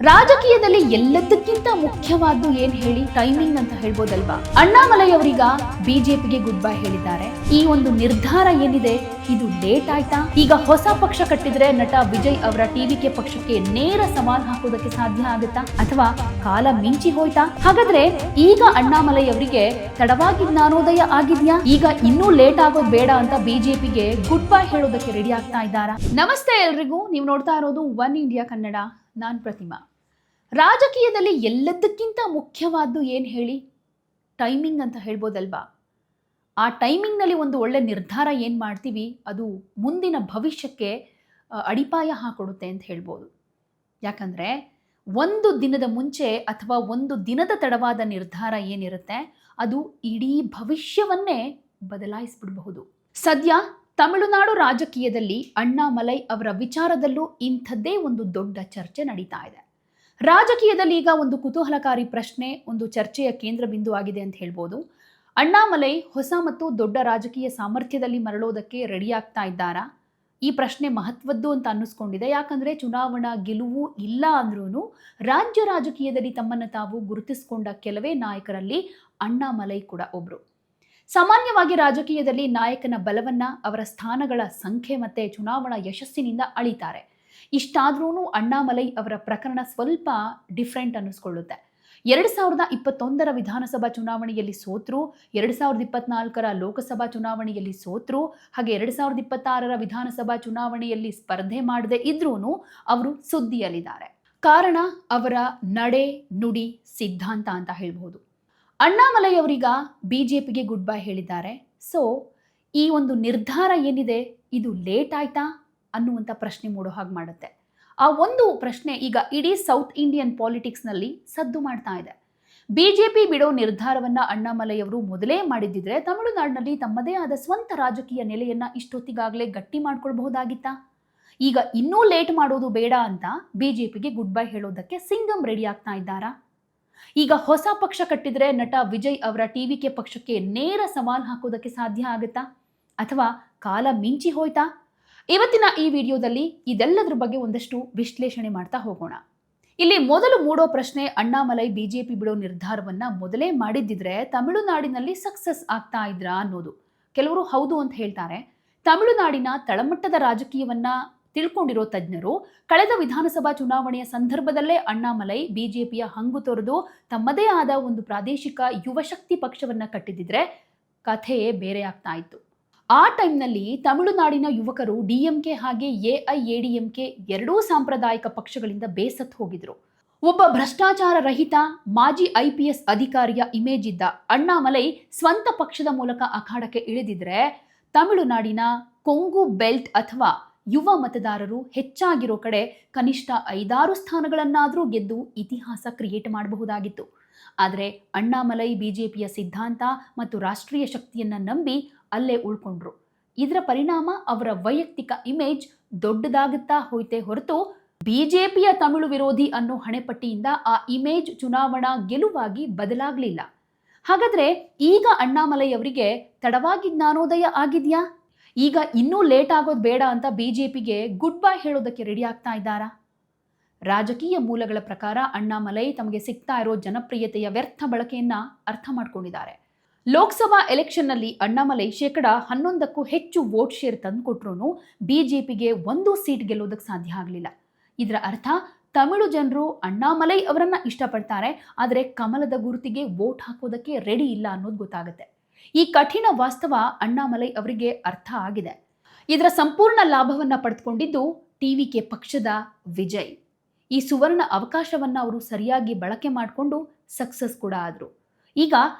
ರಾಜಕೀಯದಲ್ಲಿ ಎಲ್ಲದಕ್ಕಿಂತ ಮುಖ್ಯವಾದ್ದು ಏನ್ ಹೇಳಿ ಟೈಮಿಂಗ್ ಅಂತ ಹೇಳ್ಬೋದಲ್ವಾ. ಅಣ್ಣಾಮಲೈ ಅವರೀಗ ಬಿಜೆಪಿಗೆ ಗುಡ್ ಬೈ ಹೇಳಿದ್ದಾರೆ. ಈ ಒಂದು ನಿರ್ಧಾರ ಏನಿದೆ ಇದು ಲೇಟ್ ಆಯ್ತಾ? ಈಗ ಹೊಸ ಪಕ್ಷ ಕಟ್ಟಿದ್ರೆ ನಟ ವಿಜಯ್ ಅವರ ಟಿವಿಕೆ ಪಕ್ಷಕ್ಕೆ ನೇರ ಸವಾಲ್ ಹಾಕೋದಕ್ಕೆ ಸಾಧ್ಯ ಆಗುತ್ತಾ ಅಥವಾ ಕಾಲ ಮಿಂಚಿ ಹೋಯ್ತಾ? ಹಾಗಾದ್ರೆ ಈಗ ಅಣ್ಣಾಮಲೈ ಅವರಿಗೆ ತಡವಾಗಿ ಜ್ಞಾನೋದಯ ಆಗಿದ್ಯಾ? ಈಗ ಇನ್ನೂ ಲೇಟ್ ಆಗೋದು ಬೇಡ ಅಂತ ಬಿಜೆಪಿಗೆ ಗುಡ್ ಬೈ ಹೇಳೋದಕ್ಕೆ ರೆಡಿ ಆಗ್ತಾ ಇದ್ದಾರಾ? ನಮಸ್ತೆ ಎಲ್ರಿಗೂ, ನೀವು ನೋಡ್ತಾ ಇರೋದು ಒನ್ ಇಂಡಿಯಾ ಕನ್ನಡ. ನಾನ್ ಪ್ರತಿಮಾ. ರಾಜಕೀಯದಲ್ಲಿ ಎಲ್ಲದಕ್ಕಿಂತ ಮುಖ್ಯವಾದ್ದು ಏನು ಹೇಳಿ ಟೈಮಿಂಗ್ ಅಂತ ಹೇಳ್ಬೋದಲ್ವಾ. ಆ ಟೈಮಿಂಗ್ನಲ್ಲಿ ಒಂದು ಒಳ್ಳೆ ನಿರ್ಧಾರ ಏನು ಮಾಡ್ತೀವಿ ಅದು ಮುಂದಿನ ಭವಿಷ್ಯಕ್ಕೆ ಅಡಿಪಾಯ ಹಾಕೊಡುತ್ತೆ ಅಂತ ಹೇಳ್ಬೋದು. ಯಾಕಂದರೆ ಒಂದು ದಿನದ ಮುಂಚೆ ಅಥವಾ ಒಂದು ದಿನದ ತಡವಾದ ನಿರ್ಧಾರ ಏನಿರುತ್ತೆ ಅದು ಇಡೀ ಭವಿಷ್ಯವನ್ನೇ ಬದಲಾಯಿಸ್ಬಿಡಬಹುದು. ಸದ್ಯ ತಮಿಳುನಾಡು ರಾಜಕೀಯದಲ್ಲಿ ಅಣ್ಣಾಮಲೈ ಅವರ ವಿಚಾರದಲ್ಲೂ ಇಂಥದ್ದೇ ಒಂದು ದೊಡ್ಡ ಚರ್ಚೆ ನಡೀತಾ ಇದೆ. ರಾಜಕೀಯದಲ್ಲಿ ಈಗ ಒಂದು ಕುತೂಹಲಕಾರಿ ಪ್ರಶ್ನೆ, ಒಂದು ಚರ್ಚೆಯ ಕೇಂದ್ರ ಬಿಂದು ಆಗಿದೆ ಅಂತ ಹೇಳ್ಬೋದು. ಅಣ್ಣಾಮಲೈ ಹೊಸ ಮತ್ತು ದೊಡ್ಡ ರಾಜಕೀಯ ಸಾಮರ್ಥ್ಯದಲ್ಲಿ ಮರಳೋದಕ್ಕೆ ರೆಡಿ ಆಗ್ತಾ ಇದ್ದಾರಾ? ಈ ಪ್ರಶ್ನೆ ಮಹತ್ವದ್ದು ಅಂತ ಅನ್ನಿಸ್ಕೊಂಡಿದೆ. ಯಾಕಂದರೆ ಚುನಾವಣಾ ಗೆಲುವು ಇಲ್ಲ ಅಂದ್ರೂ ರಾಜ್ಯ ರಾಜಕೀಯದಲ್ಲಿ ತಮ್ಮನ್ನು ತಾವು ಗುರುತಿಸಿಕೊಂಡ ಕೆಲವೇ ನಾಯಕರಲ್ಲಿ ಅಣ್ಣಾಮಲೈ ಕೂಡ ಒಬ್ರು. ಸಾಮಾನ್ಯವಾಗಿ ರಾಜಕೀಯದಲ್ಲಿ ನಾಯಕನ ಬಲವನ್ನ ಅವರ ಸ್ಥಾನಗಳ ಸಂಖ್ಯೆ ಮತ್ತೆ ಚುನಾವಣಾ ಯಶಸ್ಸಿನಿಂದ ಅಳಿತಾರೆ. ಇಷ್ಟಾದ್ರೂ ಅಣ್ಣಾಮಲೈ ಅವರ ಪ್ರಕರಣ ಸ್ವಲ್ಪ ಡಿಫ್ರೆಂಟ್ ಅನ್ನಿಸ್ಕೊಳ್ಳುತ್ತೆ. 2021 ವಿಧಾನಸಭಾ ಚುನಾವಣೆಯಲ್ಲಿ ಸೋತ್ರು, 2024 ಲೋಕಸಭಾ ಚುನಾವಣೆಯಲ್ಲಿ ಸೋತ್ರು, ಹಾಗೆ 2026 ವಿಧಾನಸಭಾ ಚುನಾವಣೆಯಲ್ಲಿ ಸ್ಪರ್ಧೆ ಮಾಡದೆ ಇದ್ರೂ ಅವರು ಸುದ್ದಿಯಲ್ಲಿದ್ದಾರೆ. ಕಾರಣ ಅವರ ನಡೆ ನುಡಿ ಸಿದ್ಧಾಂತ ಅಂತ ಹೇಳ್ಬೋದು. ಅಣ್ಣಾಮಲೈ ಅವರೀಗ ಬಿಜೆಪಿಗೆ ಗುಡ್ ಬೈ ಹೇಳಿದ್ದಾರೆ. ಸೊ ಈ ಒಂದು ನಿರ್ಧಾರ ಏನಿದೆ ಇದು ಲೇಟ್ ಆಯ್ತಾ ಅನ್ನುವಂಥ ಪ್ರಶ್ನೆ ಮೂಡೋ ಹಾಗೆ ಮಾಡುತ್ತೆ. ಆ ಒಂದು ಪ್ರಶ್ನೆ ಈಗ ಇಡೀ ಸೌತ್ ಇಂಡಿಯನ್ ಪಾಲಿಟಿಕ್ಸ್ನಲ್ಲಿ ಸದ್ದು ಮಾಡ್ತಾ ಇದೆ. ಬಿಜೆಪಿ ಬಿಡೋ ನಿರ್ಧಾರವನ್ನ ಅಣ್ಣಾಮಲೈ ಅವರು ಮೊದಲೇ ಮಾಡಿದ್ದಿದ್ರೆ ತಮಿಳುನಾಡಿನಲ್ಲಿ ತಮ್ಮದೇ ಆದ ಸ್ವಂತ ರಾಜಕೀಯ ನೆಲೆಯನ್ನ ಇಷ್ಟೊತ್ತಿಗಾಗಲೇ ಗಟ್ಟಿ ಮಾಡ್ಕೊಳ್ಬಹುದಾಗಿತ್ತಾ? ಈಗ ಇನ್ನೂ ಲೇಟ್ ಮಾಡೋದು ಬೇಡ ಅಂತ ಬಿಜೆಪಿಗೆ ಗುಡ್ ಬೈ ಹೇಳೋದಕ್ಕೆ ಸಿಂಗಂ ರೆಡಿ ಆಗ್ತಾ ಇದ್ದಾರಾ? ಈಗ ಹೊಸ ಪಕ್ಷ ಕಟ್ಟಿದ್ರೆ ನಟ ವಿಜಯ್ ಅವರ ಟಿವಿಕೆ ಪಕ್ಷಕ್ಕೆ ನೇರ ಸವಾಲ್ ಹಾಕೋದಕ್ಕೆ ಸಾಧ್ಯ ಆಗುತ್ತಾ ಅಥವಾ ಕಾಲ ಮಿಂಚಿ ಹೋಯ್ತಾ? ಇವತ್ತಿನ ಈ ವಿಡಿಯೋದಲ್ಲಿ ಇದೆಲ್ಲದ್ರ ಬಗ್ಗೆ ಒಂದಷ್ಟು ವಿಶ್ಲೇಷಣೆ ಮಾಡ್ತಾ ಹೋಗೋಣ. ಇಲ್ಲಿ ಮೊದಲು ಮೂಡೋ ಪ್ರಶ್ನೆ, ಅಣ್ಣಾಮಲೈ ಬಿಜೆಪಿ ಬಿಡೋ ನಿರ್ಧಾರವನ್ನ ಮೊದಲೇ ಮಾಡಿದ್ದಿದ್ರೆ ತಮಿಳುನಾಡಿನಲ್ಲಿ ಸಕ್ಸಸ್ ಆಗ್ತಾ ಇದ್ರಾ ಅನ್ನೋದು. ಕೆಲವರು ಹೌದು ಅಂತ ಹೇಳ್ತಾರೆ. ತಮಿಳುನಾಡಿನ ತಳಮಟ್ಟದ ರಾಜಕೀಯವನ್ನ ತಿಳ್ಕೊಂಡಿರೋ ತಜ್ಞರು ಕಳೆದ ವಿಧಾನಸಭಾ ಚುನಾವಣೆಯ ಸಂದರ್ಭದಲ್ಲೇ ಅಣ್ಣಾಮಲೈ ಬಿಜೆಪಿಯ ಹಂಗು ತೊರೆದು ತಮ್ಮದೇ ಆದ ಒಂದು ಪ್ರಾದೇಶಿಕ ಯುವಶಕ್ತಿ ಪಕ್ಷವನ್ನ ಕಟ್ಟಿದಿದ್ರೆ ಕಥೆಯೇ ಬೇರೆ ಆಗ್ತಾ ಇತ್ತು. ಆ ಟೈಮ್ನಲ್ಲಿ ತಮಿಳುನಾಡಿನ ಯುವಕರು ಡಿಎಂಕೆ ಹಾಗೆ ಎಐಎಡಿಎಂಕೆ ಎರಡೂ ಸಾಂಪ್ರದಾಯಿಕ ಪಕ್ಷಗಳಿಂದ ಬೇಸತ್ತು ಹೋಗಿದ್ರು. ಒಬ್ಬ ಭ್ರಷ್ಟಾಚಾರ ರಹಿತ ಮಾಜಿ IPS ಅಧಿಕಾರಿಯ ಇಮೇಜ್ ಇದ್ದ ಅಣ್ಣಾಮಲೈ ಸ್ವಂತ ಪಕ್ಷದ ಮೂಲಕ ಅಖಾಡಕ್ಕೆ ಇಳಿದಿದ್ರೆ ತಮಿಳುನಾಡಿನ ಕೊಂಗು ಬೆಲ್ಟ್ ಅಥವಾ ಯುವ ಮತದಾರರು ಹೆಚ್ಚಾಗಿರೋ ಕಡೆ ಕನಿಷ್ಠ 5-6 ಸ್ಥಾನಗಳನ್ನಾದರೂ ಗೆದ್ದು ಇತಿಹಾಸ ಕ್ರಿಯೇಟ್ ಮಾಡಬಹುದಾಗಿತ್ತು. ಆದರೆ ಅಣ್ಣಾಮಲೈ ಬಿಜೆಪಿಯ ಸಿದ್ಧಾಂತ ಮತ್ತು ರಾಷ್ಟ್ರೀಯ ಶಕ್ತಿಯನ್ನ ನಂಬಿ ಅಲ್ಲೇ ಉಳ್ಕೊಂಡ್ರು. ಇದರ ಪರಿಣಾಮ ಅವರ ವೈಯಕ್ತಿಕ ಇಮೇಜ್ ದೊಡ್ಡದಾಗುತ್ತಾ ಹೋಯ್ತೆ ಹೊರತು ಬಿಜೆಪಿಯ ತಮಿಳು ವಿರೋಧಿ ಅನ್ನೋ ಹಣೆಪಟ್ಟಿಯಿಂದ ಆ ಇಮೇಜ್ ಚುನಾವಣಾ ಗೆಲುವಾಗಿ ಬದಲಾಗಲಿಲ್ಲ. ಹಾಗಾದ್ರೆ ಈಗ ಅಣ್ಣಾಮಲೈ ಅವರಿಗೆ ತಡವಾಗಿ ಜ್ಞಾನೋದಯ ಆಗಿದ್ಯಾ? ಈಗ ಇನ್ನೂ ಲೇಟ್ ಆಗೋದು ಬೇಡ ಅಂತ ಬಿಜೆಪಿಗೆ ಗುಡ್ ಬೈ ಹೇಳೋದಕ್ಕೆ ರೆಡಿ ಆಗ್ತಾ ಇದ್ದಾರಾ? ರಾಜಕೀಯ ಮೂಲಗಳ ಪ್ರಕಾರ ಅಣ್ಣಾಮಲೈ ತಮಗೆ ಸಿಗ್ತಾ ಇರೋ ಜನಪ್ರಿಯತೆಯ ವ್ಯರ್ಥ ಬಳಕೆಯನ್ನ ಅರ್ಥ ಮಾಡ್ಕೊಂಡಿದ್ದಾರೆ. ಲೋಕಸಭಾ ಎಲೆಕ್ಷನ್ನಲ್ಲಿ ಅಣ್ಣಾಮಲೈ 11%ಕ್ಕೂ ಹೆಚ್ಚು ವೋಟ್ ಶೇರ್ ತಂದುಕೊಟ್ರೂ ಬಿಜೆಪಿಗೆ 1 ಸೀಟ್ ಗೆಲ್ಲೋದಕ್ಕೆ ಸಾಧ್ಯ ಆಗಲಿಲ್ಲ. ಇದರ ಅರ್ಥ ತಮಿಳು ಜನರು ಅಣ್ಣಾಮಲೈ ಅವರನ್ನ ಇಷ್ಟಪಡ್ತಾರೆ, ಆದರೆ ಕಮಲದ ಗುರುತಿಗೆ ವೋಟ್ ಹಾಕೋದಕ್ಕೆ ರೆಡಿ ಇಲ್ಲ ಅನ್ನೋದು ಗೊತ್ತಾಗುತ್ತೆ. ಈ ಕಠಿಣ ವಾಸ್ತವ ಅಣ್ಣಾಮಲೈ ಅವರಿಗೆ ಅರ್ಥ ಆಗಿದೆ. ಇದರ ಸಂಪೂರ್ಣ ಲಾಭವನ್ನ ಪಡೆದುಕೊಂಡಿದ್ದು ಟಿವಿಕೆ ಪಕ್ಷದ ವಿಜಯ್. ಈ ಸುವರ್ಣ ಅವಕಾಶವನ್ನ ಅವರು ಸರಿಯಾಗಿ ಬಳಕೆ ಮಾಡಿಕೊಂಡು ಸಕ್ಸಸ್ ಕೂಡ ಆದ್ರು. ಈಗ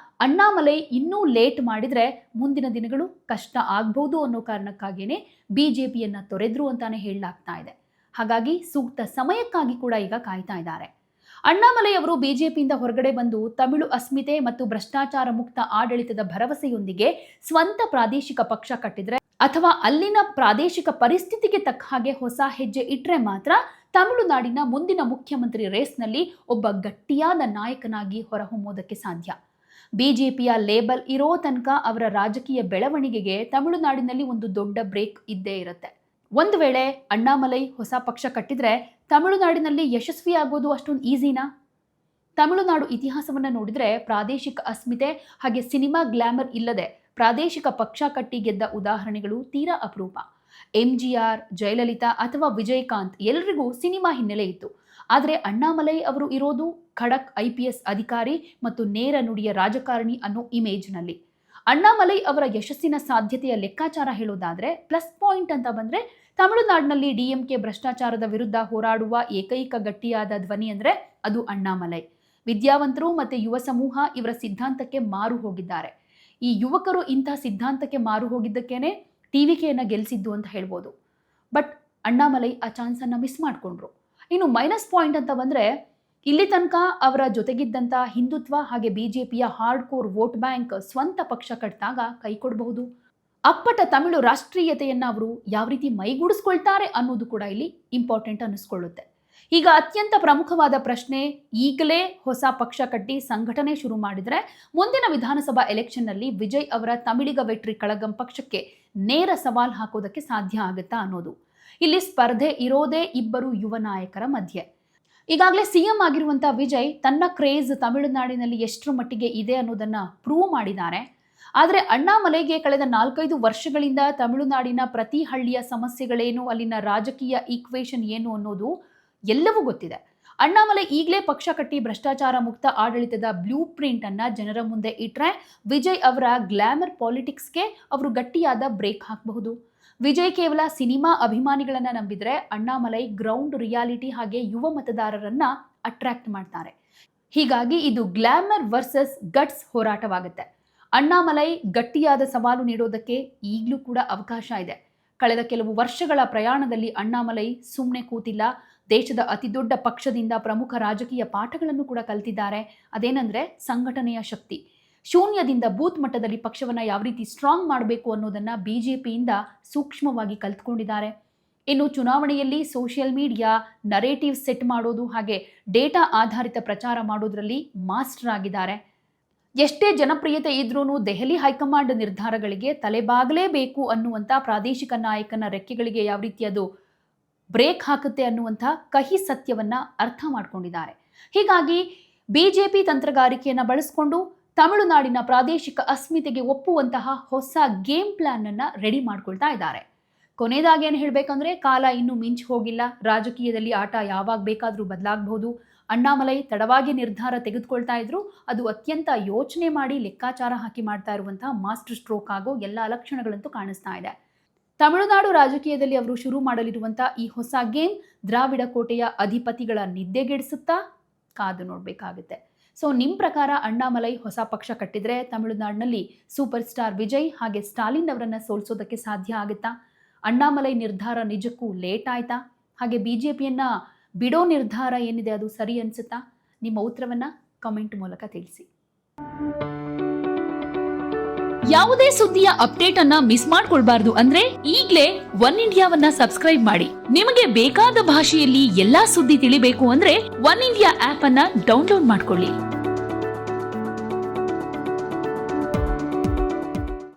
ಅಣ್ಣಾಮಲೈ ಇನ್ನೂ ಲೇಟ್ ಮಾಡಿದ್ರೆ ಮುಂದಿನ ದಿನಗಳು ಕಷ್ಟ ಆಗ್ಬಹುದು ಅನ್ನೋ ಕಾರಣಕ್ಕಾಗಿಯೇ ಬಿಜೆಪಿಯನ್ನ ತೊರೆದ್ರು ಅಂತಾನೆ ಹೇಳಲಾಗ್ತಾ ಇದೆ. ಹಾಗಾಗಿ ಸೂಕ್ತ ಸಮಯಕ್ಕಾಗಿ ಕೂಡ ಈಗ ಕಾಯ್ತಾ ಇದ್ದಾರೆ. ಅಣ್ಣಾಮಲೈ ಅವರು ಬಿಜೆಪಿಯಿಂದ ಹೊರಗಡೆ ಬಂದು ತಮಿಳು ಅಸ್ಮಿತೆ ಮತ್ತು ಭ್ರಷ್ಟಾಚಾರ ಮುಕ್ತ ಆಡಳಿತದ ಭರವಸೆಯೊಂದಿಗೆ ಸ್ವಂತ ಪ್ರಾದೇಶಿಕ ಪಕ್ಷ ಕಟ್ಟಿದ್ರೆ ಅಥವಾ ಅಲ್ಲಿನ ಪ್ರಾದೇಶಿಕ ಪರಿಸ್ಥಿತಿಗೆ ತಕ್ಕ ಹಾಗೆ ಹೊಸ ಹೆಜ್ಜೆ ಇಟ್ರೆ ಮಾತ್ರ ತಮಿಳುನಾಡಿನ ಮುಂದಿನ ಮುಖ್ಯಮಂತ್ರಿ ರೇಸ್ನಲ್ಲಿ ಒಬ್ಬ ಗಟ್ಟಿಯಾದ ನಾಯಕನಾಗಿ ಹೊರಹೊಮ್ಮೋದಕ್ಕೆ ಸಾಧ್ಯ. ಬಿಜೆಪಿಯ ಲೇಬಲ್ ಇರೋ ತನಕ ಅವರ ರಾಜಕೀಯ ಬೆಳವಣಿಗೆಗೆ ತಮಿಳುನಾಡಿನಲ್ಲಿ ಒಂದು ದೊಡ್ಡ ಬ್ರೇಕ್ ಇದ್ದೇ ಇರುತ್ತೆ. ಒಂದು ವೇಳೆ ಅಣ್ಣಾಮಲೈ ಹೊಸ ಪಕ್ಷ ಕಟ್ಟಿದ್ರೆ ತಮಿಳುನಾಡಿನಲ್ಲಿ ಯಶಸ್ವಿ ಆಗೋದು ಅಷ್ಟೊಂದು ಈಸಿನಾ? ತಮಿಳುನಾಡು ಇತಿಹಾಸವನ್ನ ನೋಡಿದ್ರೆ ಪ್ರಾದೇಶಿಕ ಅಸ್ಮಿತೆ ಹಾಗೆ ಸಿನಿಮಾ ಗ್ಲಾಮರ್ ಇಲ್ಲದೆ ಪ್ರಾದೇಶಿಕ ಪಕ್ಷ ಕಟ್ಟಿ ಗೆದ್ದ ಉದಾಹರಣೆಗಳು ತೀರಾ ಅಪರೂಪ. MGR, ಜಯಲಲಿತಾ ಅಥವಾ ವಿಜಯಕಾಂತ್ ಎಲ್ರಿಗೂ ಸಿನಿಮಾ ಹಿನ್ನೆಲೆ ಇತ್ತು. ಆದರೆ ಅಣ್ಣಾಮಲೈ ಅವರು ಇರೋದು ಖಡಕ್ IPS ಅಧಿಕಾರಿ ಮತ್ತು ನೇರ ನುಡಿಯ ರಾಜಕಾರಣಿ ಅನ್ನೋ ಇಮೇಜ್ನಲ್ಲಿ. ಅಣ್ಣಾಮಲೈ ಅವರ ಯಶಸ್ಸಿನ ಸಾಧ್ಯತೆಯ ಲೆಕ್ಕಾಚಾರ ಹೇಳೋದಾದ್ರೆ ಪ್ಲಸ್ ಪಾಯಿಂಟ್ ಅಂತ ಬಂದ್ರೆ ತಮಿಳುನಾಡಿನಲ್ಲಿ DMK ಭ್ರಷ್ಟಾಚಾರದ ವಿರುದ್ಧ ಹೋರಾಡುವ ಏಕೈಕ ಗಟ್ಟಿಯಾದ ಧ್ವನಿ ಅಂದ್ರೆ ಅದು ಅಣ್ಣಾಮಲೈ. ವಿದ್ಯಾವಂತರು ಮತ್ತೆ ಯುವ ಸಮೂಹ ಇವರ ಸಿದ್ಧಾಂತಕ್ಕೆ ಮಾರು ಹೋಗಿದ್ದಾರೆ. ಈ ಯುವಕರು ಇಂಥ ಸಿದ್ಧಾಂತಕ್ಕೆ ಮಾರು ಹೋಗಿದ್ದಕ್ಕೇನೆ TVKಯನ್ನ ಗೆಲ್ಲಿಸಿದ್ದು ಅಂತ ಹೇಳ್ಬೋದು. ಬಟ್ ಅಣ್ಣಾಮಲೈ ಆ ಚಾನ್ಸನ್ನು ಮಿಸ್ ಮಾಡಿಕೊಂಡ್ರು. ಇನ್ನು ಮೈನಸ್ ಪಾಯಿಂಟ್ ಅಂತ ಬಂದರೆ ಇಲ್ಲಿ ತನಕ ಅವರ ಜೊತೆಗಿದ್ದಂಥ ಹಿಂದುತ್ವ ಹಾಗೆ BJPಯ ಹಾರ್ಡ್ ಕೋರ್ ವೋಟ್ ಬ್ಯಾಂಕ್ ಸ್ವಂತ ಪಕ್ಷ ಕಟ್ಟಿದಾಗ ಕೈ ಕೊಡಬಹುದು. ಅಪ್ಪಟ ತಮಿಳು ರಾಷ್ಟ್ರೀಯತೆಯನ್ನು ಅವರು ಯಾವ ರೀತಿ ಮೈಗೂಡಿಸ್ಕೊಳ್ತಾರೆ ಅನ್ನೋದು ಕೂಡ ಇಲ್ಲಿ ಇಂಪಾರ್ಟೆಂಟ್ ಅನ್ನಿಸ್ಕೊಳ್ಳುತ್ತೆ. ಈಗ ಅತ್ಯಂತ ಪ್ರಮುಖವಾದ ಪ್ರಶ್ನೆ, ಈಗಲೇ ಹೊಸ ಪಕ್ಷ ಕಟ್ಟಿ ಸಂಘಟನೆ ಶುರು ಮಾಡಿದರೆ ಮುಂದಿನ ವಿಧಾನಸಭಾ ಎಲೆಕ್ಷನ್ನಲ್ಲಿ ವಿಜಯ್ ಅವರ ತಮಿಳಿಗ ವೆಟ್ರಿ ಕಳಗಂ ಪಕ್ಷಕ್ಕೆ ನೇರ ಸವಾಲ್ ಹಾಕೋದಕ್ಕೆ ಸಾಧ್ಯ ಆಗುತ್ತಾ ಅನ್ನೋದು. ಇಲ್ಲಿ ಸ್ಪರ್ಧೆ ಇರೋದೇ ಇಬ್ಬರು ಯುವ ನಾಯಕರ ಮಧ್ಯೆ. ಈಗಾಗಲೇ CM ಆಗಿರುವಂಥ ವಿಜಯ್ ತನ್ನ ಕ್ರೇಜ್ ತಮಿಳುನಾಡಿನಲ್ಲಿ ಎಷ್ಟರ ಮಟ್ಟಿಗೆ ಇದೆ ಅನ್ನೋದನ್ನ ಪ್ರೂವ್ ಮಾಡಿದ್ದಾರೆ. ಆದರೆ ಅಣ್ಣಾಮಲೈಗೆ ಕಳೆದ 4-5 ವರ್ಷಗಳಿಂದ ತಮಿಳುನಾಡಿನ ಪ್ರತಿ ಹಳ್ಳಿಯ ಸಮಸ್ಯೆಗಳೇನು, ಅಲ್ಲಿನ ರಾಜಕೀಯ ಈಕ್ವೇಷನ್ ಏನು ಅನ್ನೋದು ಎಲ್ಲವೂ ಗೊತ್ತಿದೆ. ಅಣ್ಣಾಮಲೈ ಈಗಲೇ ಪಕ್ಷ ಕಟ್ಟಿ ಭ್ರಷ್ಟಾಚಾರ ಮುಕ್ತ ಆಡಳಿತದ ಬ್ಲೂ ಪ್ರಿಂಟ್ ಅನ್ನ ಜನರ ಮುಂದೆ ಇಟ್ರೆ ವಿಜಯ್ ಅವರ ಗ್ಲಾಮರ್ ಪಾಲಿಟಿಕ್ಸ್ಗೆ ಅವರು ಗಟ್ಟಿಯಾದ ಬ್ರೇಕ್ ಹಾಕಬಹುದು. ವಿಜಯ್ ಕೇವಲ ಸಿನಿಮಾ ಅಭಿಮಾನಿಗಳನ್ನ ನಂಬಿದ್ರೆ ಅಣ್ಣಾಮಲೈ ಗ್ರೌಂಡ್ ರಿಯಾಲಿಟಿ ಹಾಗೆ ಯುವ ಮತದಾರರನ್ನ ಅಟ್ರಾಕ್ಟ್ ಮಾಡ್ತಾರೆ. ಹೀಗಾಗಿ ಇದು ಗ್ಲಾಮರ್ ವರ್ಸಸ್ ಗಟ್ಸ್ ಹೋರಾಟವಾಗುತ್ತೆ. ಅಣ್ಣಾಮಲೈ ಗಟ್ಟಿಯಾದ ಸವಾಲು ನೀಡೋದಕ್ಕೆ ಈಗಲೂ ಕೂಡ ಅವಕಾಶ ಇದೆ. ಕಳೆದ ಕೆಲವು ವರ್ಷಗಳ ಪ್ರಯಾಣದಲ್ಲಿ ಅಣ್ಣಾಮಲೈ ಸುಮ್ಮನೆ ಕೂತಿಲ್ಲ. ದೇಶದ ಅತಿದೊಡ್ಡ ಪಕ್ಷದಿಂದ ಪ್ರಮುಖ ರಾಜಕೀಯ ಪಾಠಗಳನ್ನು ಕೂಡ ಕಲಿತಿದ್ದಾರೆ. ಅದೇನೆಂದ್ರೆ ಸಂಘಟನೆಯ ಶಕ್ತಿ. ಶೂನ್ಯದಿಂದ ಬೂತ್ ಮಟ್ಟದಲ್ಲಿ ಪಕ್ಷವನ್ನ ಯಾವ ರೀತಿ ಸ್ಟ್ರಾಂಗ್ ಮಾಡಬೇಕು ಅನ್ನೋದನ್ನ BJPಯಿಂದ ಸೂಕ್ಷ್ಮವಾಗಿ ಕಲ್ತ್ಕೊಂಡಿದ್ದಾರೆ. ಇನ್ನು ಚುನಾವಣೆಯಲ್ಲಿ ಸೋಷಿಯಲ್ ಮೀಡಿಯಾ ನರೇಟಿವ್ ಸೆಟ್ ಮಾಡೋದು ಹಾಗೆ ಡೇಟಾ ಆಧಾರಿತ ಪ್ರಚಾರ ಮಾಡೋದ್ರಲ್ಲಿ ಮಾಸ್ಟರ್ ಆಗಿದ್ದಾರೆ. ಎಷ್ಟೇ ಜನಪ್ರಿಯತೆ ಇದ್ರೂ ದೆಹಲಿ ಹೈಕಮಾಂಡ್ ನಿರ್ಧಾರಗಳಿಗೆ ತಲೆಬಾಗಲೇಬೇಕು ಅನ್ನುವಂಥ ಪ್ರಾದೇಶಿಕ ನಾಯಕನ ರೆಕ್ಕೆಗಳಿಗೆ ಯಾವ ರೀತಿ ಅದು ಬ್ರೇಕ್ ಹಾಕುತ್ತೆ ಅನ್ನುವಂಥ ಕಹಿ ಸತ್ಯವನ್ನ ಅರ್ಥ ಮಾಡ್ಕೊಂಡಿದ್ದಾರೆ. ಹೀಗಾಗಿ BJP ತಂತ್ರಗಾರಿಕೆಯನ್ನು ಬಳಸಿಕೊಂಡು ತಮಿಳುನಾಡಿನ ಪ್ರಾದೇಶಿಕ ಅಸ್ಮಿತೆಗೆ ಒಪ್ಪುವಂತಹ ಹೊಸ ಗೇಮ್ ಪ್ಲಾನ್ ಅನ್ನ ರೆಡಿ ಮಾಡ್ಕೊಳ್ತಾ ಇದ್ದಾರೆ. ಕೊನೆಯದಾಗಿ ಏನು ಹೇಳಬೇಕಂದ್ರೆ ಕಾಲ ಇನ್ನೂ ಮಿಂಚು ಹೋಗಿಲ್ಲ. ರಾಜಕೀಯದಲ್ಲಿ ಆಟ ಯಾವಾಗ ಬೇಕಾದರೂ ಬದಲಾಗಬಹುದು. ಅಣ್ಣಾಮಲೈ ತಡವಾಗಿ ನಿರ್ಧಾರ ತೆಗೆದುಕೊಳ್ತಾ ಇದ್ರು, ಅದು ಅತ್ಯಂತ ಯೋಚನೆ ಮಾಡಿ ಲೆಕ್ಕಾಚಾರ ಹಾಕಿ ಮಾಡ್ತಾ ಇರುವಂತಹ ಮಾಸ್ಟರ್ ಸ್ಟ್ರೋಕ್ ಆಗೋ ಎಲ್ಲ ಲಕ್ಷಣಗಳಂತೂ ಕಾಣಿಸ್ತಾ ಇದೆ. ತಮಿಳುನಾಡು ರಾಜಕೀಯದಲ್ಲಿ ಅವರು ಶುರು ಮಾಡಲಿರುವಂತಹ ಈ ಹೊಸ ಗೇಮ್ ದ್ರಾವಿಡ ಕೋಟೆಯ ಅಧಿಪತಿಗಳ ನಿದ್ದೆಗೆಡಿಸುತ್ತಾ ಕಾದು ನೋಡಬೇಕಾಗುತ್ತೆ. ಸೊ ನಿಮ್ಮ ಪ್ರಕಾರ ಅಣ್ಣಾಮಲೈ ಹೊಸ ಪಕ್ಷ ಕಟ್ಟಿದ್ರೆ ತಮಿಳುನಾಡಿನಲ್ಲಿ ಸೂಪರ್ ಸ್ಟಾರ್ ವಿಜಯ್ ಹಾಗೆ ಸ್ಟಾಲಿನ್ ಅವರನ್ನ ಸೋಲಿಸೋದಕ್ಕೆ ಸಾಧ್ಯ ಆಗುತ್ತಾ? ಅಣ್ಣಾಮಲೈ ನಿರ್ಧಾರ ನಿಜಕ್ಕೂ ಲೇಟ್ ಆಯ್ತಾ? ಹಾಗೆ BJPಯನ್ನ ಬಿಡೋ ನಿರ್ಧಾರ ಏನಿದೆ ಅದು ಸರಿ ಅನ್ಸುತ್ತಾ? ನಿಮ್ಮ ಉತ್ತರವನ್ನ ಕಮೆಂಟ್ ಮೂಲಕ ತಿಳಿಸಿ. ಯಾವುದೇ ಸುದ್ದಿಯ ಅಪ್ಡೇಟ್ ಅನ್ನ ಮಿಸ್ ಮಾಡ್ಕೊಳ್ಬಾರ್ದು ಅಂದ್ರೆ ಈಗಲೇ ಒನ್ ಇಂಡಿಯಾವನ್ನ ಸಬ್ಸ್ಕ್ರೈಬ್ ಮಾಡಿ. ನಿಮಗೆ ಬೇಕಾದ ಭಾಷೆಯಲ್ಲಿ ಎಲ್ಲಾ ಸುದ್ದಿ ತಿಳಿಬೇಕು ಅಂದ್ರೆ ಒನ್ ಇಂಡಿಯಾ ಆಪ್ ಅನ್ನ ಡೌನ್ಲೋಡ್ ಮಾಡ್ಕೊಳ್ಳಿ.